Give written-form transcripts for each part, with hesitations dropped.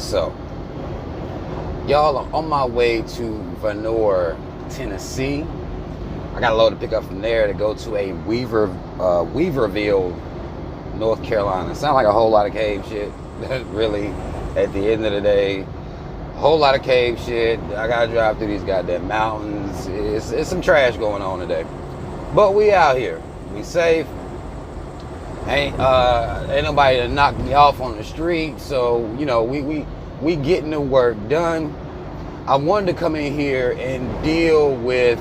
So, y'all, I'm on my way to Vonore, Tennessee. I got a load to pick up from there to go to a Weaverville, North Carolina. Sound like a whole lot of cave shit. Really, at the end of the day, a whole lot of cave shit. I gotta drive through these goddamn mountains. It's some trash going on today. But we out here. We safe. Ain't nobody to knock me off on the street. So, you know, we getting the work done. I wanted to come in here and deal with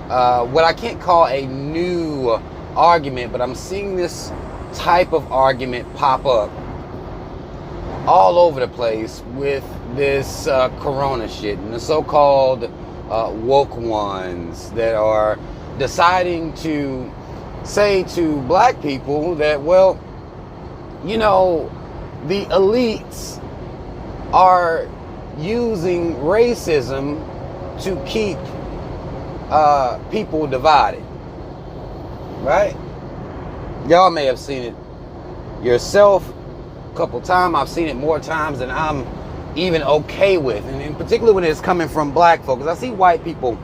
what I can't call a new argument, but I'm seeing this type of argument pop up all over the place with this corona shit and the so-called woke ones that are deciding to say to black people that, well, you know, the elites are using racism to keep people divided, right? Y'all may have seen it yourself a couple times. I've seen it more times than I'm even okay with, and in particular when it's coming from black folks. I see white people,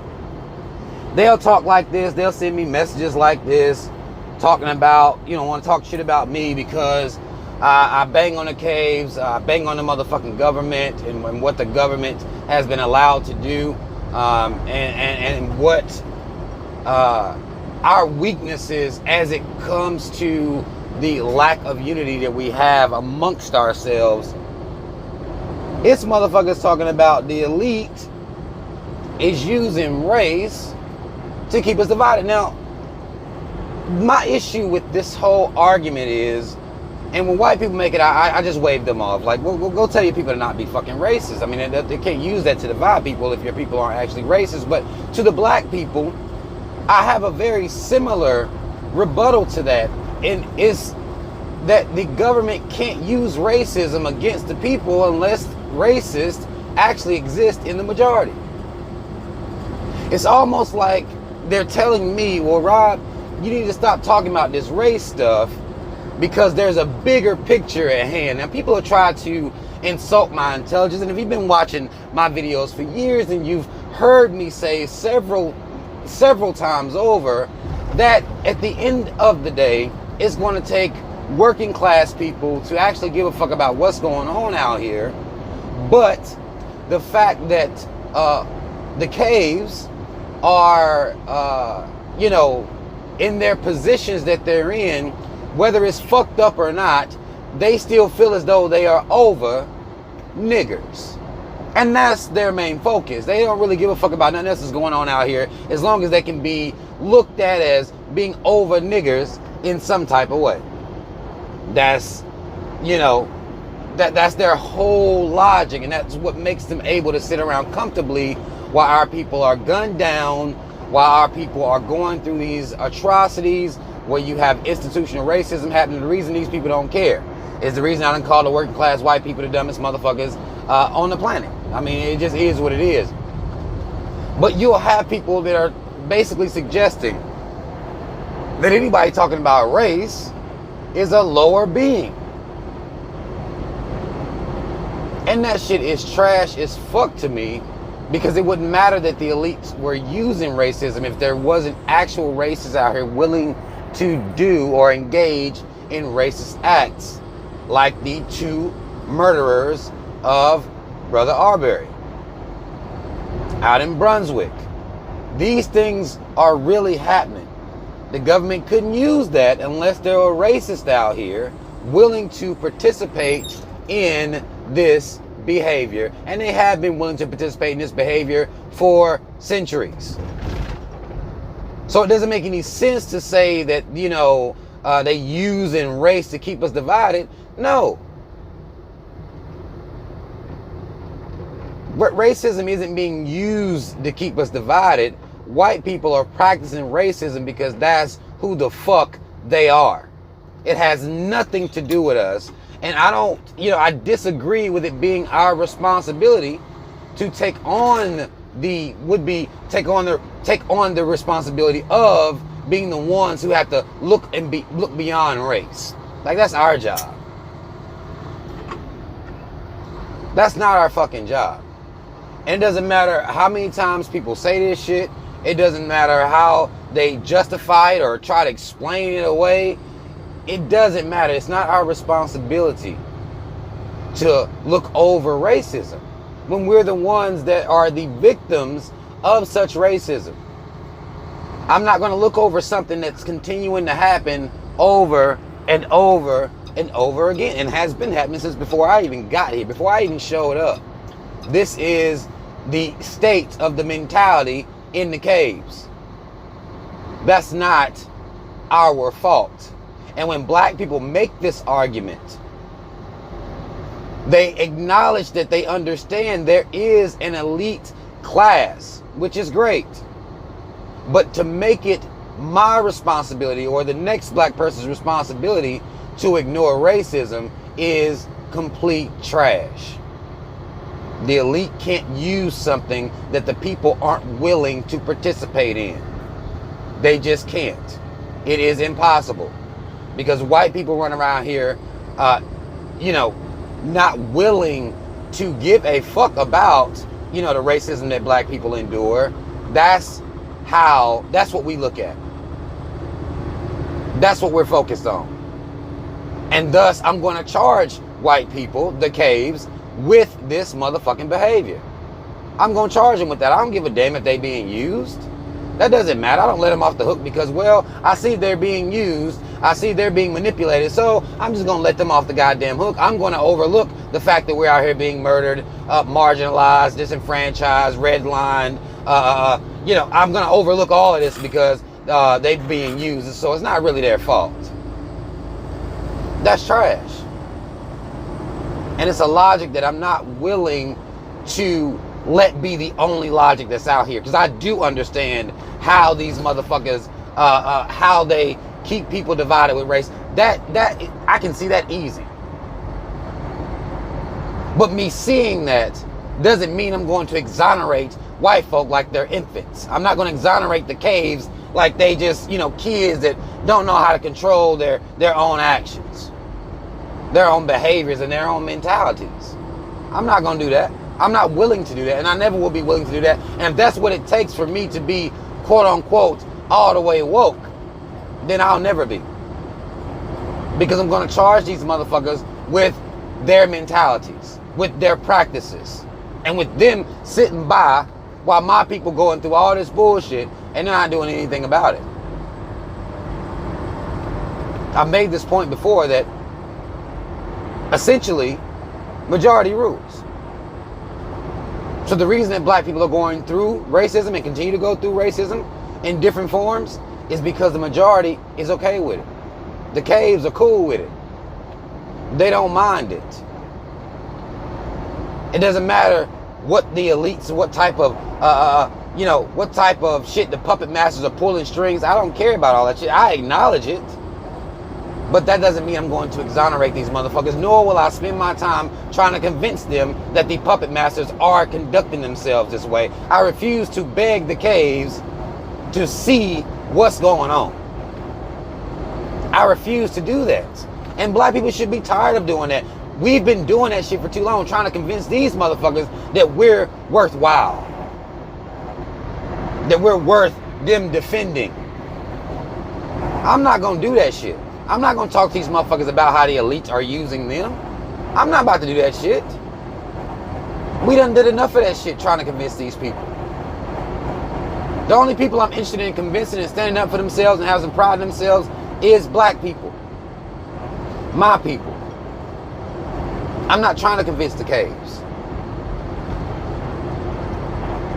they'll talk like this, they'll send me messages like this, talking about, you know, want to talk shit about me because I bang on the caves, I bang on the motherfucking government and what the government has been allowed to do, and what our weaknesses as it comes to the lack of unity that we have amongst ourselves. It's motherfuckers talking about the elite is using race to keep us divided. Now, my issue with this whole argument is, and when white people make it, I just wave them off. Like, well, go tell your people to not be fucking racist. I mean, they can't use that to divide people if your people aren't actually racist. But to the black people, I have a very similar rebuttal to that. And it's that the government can't use racism against the people unless racists actually exist in the majority. It's almost like they're telling me, well, Rob, you need to stop talking about this race stuff because there's a bigger picture at hand. Now, people have tried to insult my intelligence, and if you've been watching my videos for years and you've heard me say several times over that at the end of the day, it's going to take working class people to actually give a fuck about what's going on out here. But the fact that the caves are, you know, in their positions that they're in, whether it's fucked up or not, they still feel as though they are over niggers. And that's their main focus. They don't really give a fuck about nothing else that's going on out here, as long as they can be looked at as being over niggers in some type of way. That's, you know, that's their whole logic, and that's what makes them able to sit around comfortably while our people are gunned down, while our people are going through these atrocities where you have institutional racism happening. The reason these people don't care is the reason I done call the working class white people the dumbest motherfuckers on the planet. I mean, it just is what it is. But you'll have people that are basically suggesting that anybody talking about race is a lower being. And that shit is trash as fuck to me, because it wouldn't matter that the elites were using racism if there wasn't actual racists out here willing to do or engage in racist acts, like the two murderers of Brother Arbery out in Brunswick. These things are really happening. The government couldn't use that unless there were racists out here willing to participate in this behavior. And they have been willing to participate in this behavior for centuries. So it doesn't make any sense to say that, you know, they use in race to keep us divided. No. Racism isn't being used to keep us divided. White people are practicing racism because that's who the fuck they are. It has nothing to do with us. And I don't, you know, I disagree with it being our responsibility to take on the responsibility of being the ones who have to look beyond race. Like, that's our job. That's not our fucking job. And it doesn't matter how many times people say this shit. It doesn't matter how they justify it or try to explain it away. It doesn't matter. It's not our responsibility to look over racism when we're the ones that are the victims of such racism. I'm not going to look over something that's continuing to happen over and over and over again, and has been happening since before I even got here, before I even showed up. This is the state of the mentality in the caves. That's not our fault. And when black people make this argument, they acknowledge that they understand there is an elite class, which is great. But to make it my responsibility or the next black person's responsibility to ignore racism is complete trash. The elite can't use something that the people aren't willing to participate in. They just can't. It is impossible. Because white people run around here, not willing to give a fuck about, the racism that black people endure. That's what we look at. That's what we're focused on. And thus, I'm going to charge white people, the caves, with this motherfucking behavior. I'm going to charge them with that. I don't give a damn if they being used. That doesn't matter. I don't let them off the hook because, I see they're being used. I see they're being manipulated. So I'm just going to let them off the goddamn hook. I'm going to overlook the fact that we're out here being murdered, marginalized, disenfranchised, redlined. I'm going to overlook all of this because they're being used. So it's not really their fault. That's trash. And it's a logic that I'm not willing to let be the only logic that's out here. Because I do understand how these motherfuckers, how they keep people divided with race. That I can see that easy. But me seeing that doesn't mean I'm going to exonerate white folk like they're infants. I'm not going to exonerate the caves like they just, kids that don't know how to control their own actions, their own behaviors, and their own mentalities. I'm not going to do that. I'm not willing to do that, and I never will be willing to do that. And if that's what it takes for me to be, quote unquote, all the way woke, then I'll never be. Because I'm going to charge these motherfuckers with their mentalities, with their practices, and with them sitting by while my people going through all this bullshit and they're not doing anything about it. I made this point before that essentially majority rules. So the reason that black people are going through racism and continue to go through racism in different forms is because the majority is okay with it. The caves are cool with it. They don't mind it. It doesn't matter what the elites, what type of, what type of shit the puppet masters are pulling strings. I don't care about all that shit. I acknowledge it. But that doesn't mean I'm going to exonerate these motherfuckers, nor will I spend my time trying to convince them that the puppet masters are conducting themselves this way. I refuse to beg the caves to see what's going on. I refuse to do that. And black people should be tired of doing that. We've been doing that shit for too long, trying to convince these motherfuckers that we're worthwhile, that we're worth them defending. I'm not going to do that shit. I'm not going to talk to these motherfuckers about how the elites are using them. I'm not about to do that shit. We done did enough of that shit trying to convince these people. The only people I'm interested in convincing and standing up for themselves and having some pride in themselves is black people. My people. I'm not trying to convince the caves.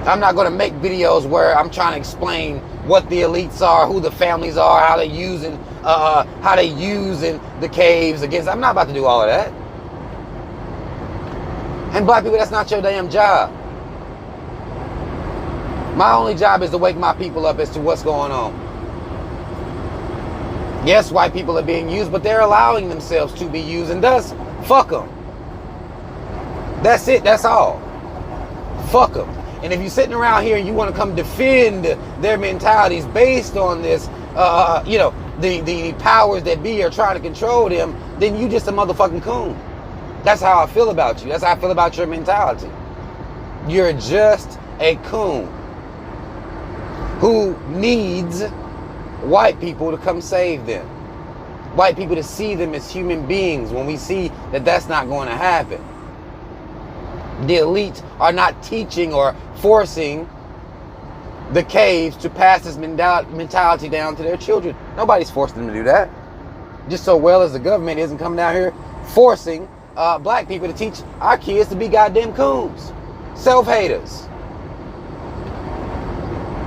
I'm not going to make videos where I'm trying to explain what the elites are, who the families are, how they using the caves against. I'm not about to do all of that. And black people, that's not your damn job. My only job is to wake my people up as to what's going on. Yes, white people are being used, but they're allowing themselves to be used, and thus, fuck them. That's it, that's all. Fuck them. And if you're sitting around here and you want to come defend their mentalities based on this, the powers that be are trying to control them, then you just a motherfucking coon. That's how I feel about you. That's how I feel about your mentality. You're just a coon who needs white people to come save them. White people to see them as human beings when we see that that's not going to happen. The elite are not teaching or forcing the caves to pass this mentality down to their children. Nobody's forcing them to do that. Just so well as the government isn't coming down here forcing black people to teach our kids to be goddamn coons, self-haters.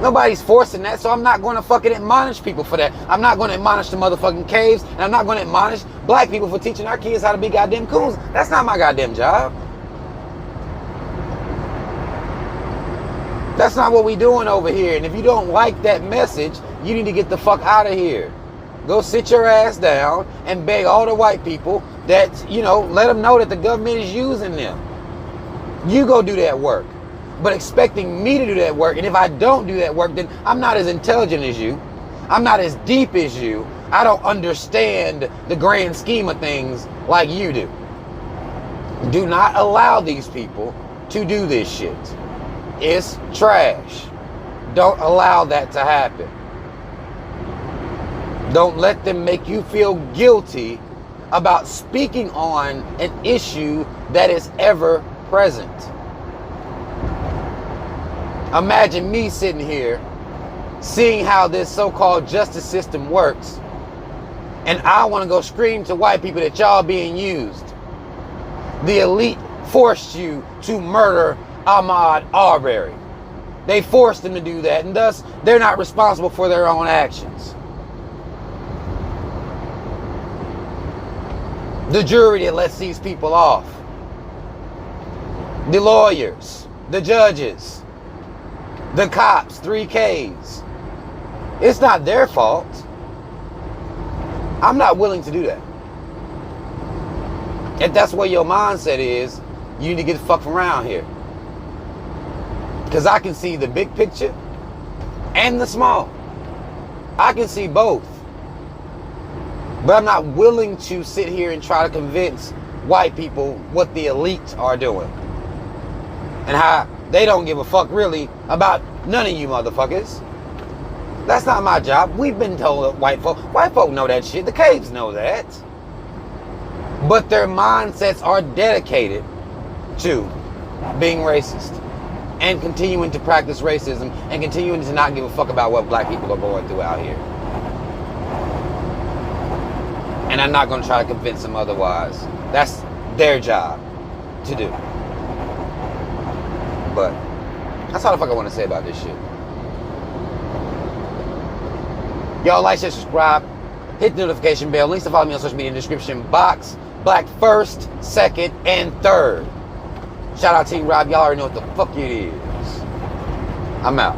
Nobody's forcing that, so I'm not going to fucking admonish people for that. I'm not going to admonish the motherfucking caves, and I'm not going to admonish black people for teaching our kids how to be goddamn coons. That's not my goddamn job. That's not what we doing over here. And if you don't like that message, you need to get the fuck out of here. Go sit your ass down and beg all the white people that, let them know that the government is using them. You go do that work. But expecting me to do that work, and if I don't do that work, then I'm not as intelligent as you. I'm not as deep as you. I don't understand the grand scheme of things like you do. Do not allow these people to do this shit. It's trash. Don't allow that to happen. Don't let them make you feel guilty about speaking on an issue that is ever present. Imagine me sitting here seeing how this so-called justice system works, and I want to go scream to white people that y'all being used. The elite forced you to murder Ahmaud Arbery. They forced them to do that, and thus they're not responsible for their own actions. The jury that lets these people off, the lawyers, the judges, the cops, 3Ks. It's not their fault. I'm not willing to do that. If that's what your mindset is, you need to get the fuck from around here. Because I can see the big picture and the small. I can see both. But I'm not willing to sit here and try to convince white people what the elite are doing. And how they don't give a fuck really about none of you motherfuckers. That's not my job. We've been told that white folk know that shit. The caves know that. But their mindsets are dedicated to being racist and continuing to practice racism and continuing to not give a fuck about what black people are going through out here. And I'm not going to try to convince them otherwise. That's their job to do. But that's all the fuck I want to say about this shit. Y'all like, share, subscribe, hit the notification bell. Links to follow me on social media in the description box. Black first, second, and third. Shout out Team Rob. Y'all already know what the fuck it is. I'm out.